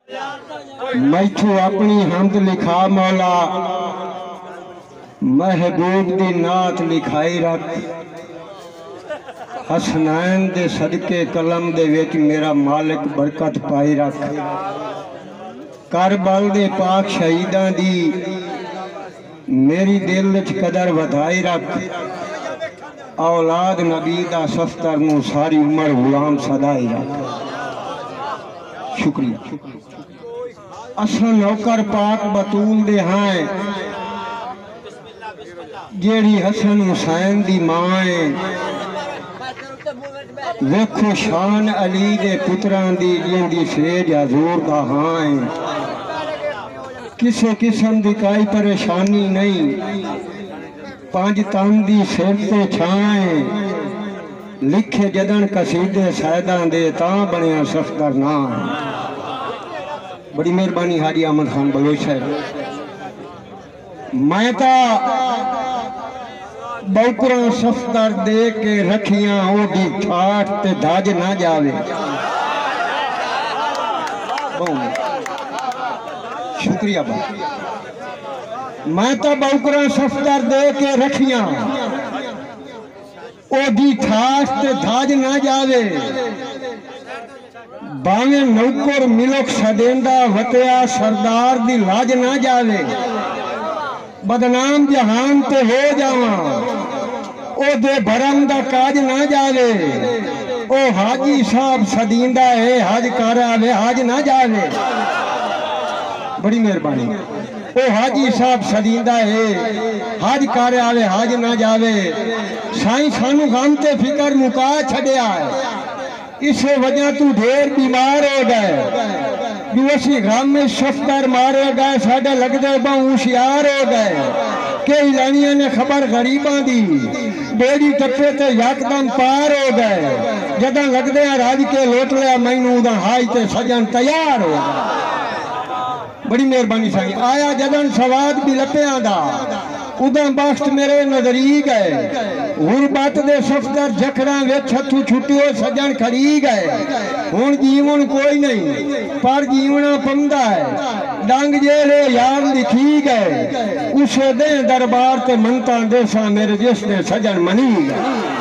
मैथू अपनी हमद लिखा मौला, महबूब दी नात लिखाई रख। हसनैन दे सदके कलम दे विच मेरा मालिक बरकत पाई रख। करबल दे पाक शहीदां दी मेरी दिल विच कदर वधाई रख। औलाद नबी दा सफ्तर नूं सारी उम्र गुलाम सदाई रख। शुक्रिया। असां नौकर पाक बतूल दे हैं, जेड़ी हसन हुसैन दी मां है। वेखो शान अली दे पुत्रां दी जिंदी सेज हजूर दा हां है। किसी किस्म दी कोई परेशानी नहीं, पांच तन दी सिर ते छां। लिखे जदन कसीदे सैदां दे तां बनिया सफदर ना। बड़ी मेहरबानी हाजी अहमद खान बलोच साहब। मैं तो बौकरा सफदर दे के रखियां ओदी ठाठ ते दाज ना जावे। शुक्रिया बात। मैं तो बौकरा सफदर दे के रखियां ओदी ठाठ ते दाज ना जावे। बावे नौकर मिलक सदेंदा वतिया सरदार दी लाज ना जावे। बदनाम जहान ते हो जावा, ओ दे भरम दा काज ना जावे। ओ हाजी साहब सदींदा है हज कर आवे हज ना जावे। बड़ी मेहरबानी। ओ हाजी साहब सदींदा है हज कर आवे हज ना जावे। साईं सानू गम ते फिकर मुका छड़िया है। इस वजह तू ढेर बीमार हो गए। जो असी गम में सफदर मारे गए साडे लगदे बहु होशियार हो गए। कई लानिया ने खबर गरीबा दी बेड़ी टप्पे ते यकदम पार हो गए। जदा लगदे राज के लोट लिया मैनू उदा हाई ते सजन तैयार हो गए। बड़ी मेहरबानी साईं। आया जदन सवाद भी लपिया दा उदा बख्त मेरे नजरी गए। गुरबत दे सफदर जखड़ा विच हथू छुट्टियो सजन खड़ी गए। हुण जीवन कोई नहीं पर जीवना पंदा है। डंग जेड़े यार लिखी गए उसे दे दरबार ते मनता देसा मेरे जिस ने सजन मनी गए।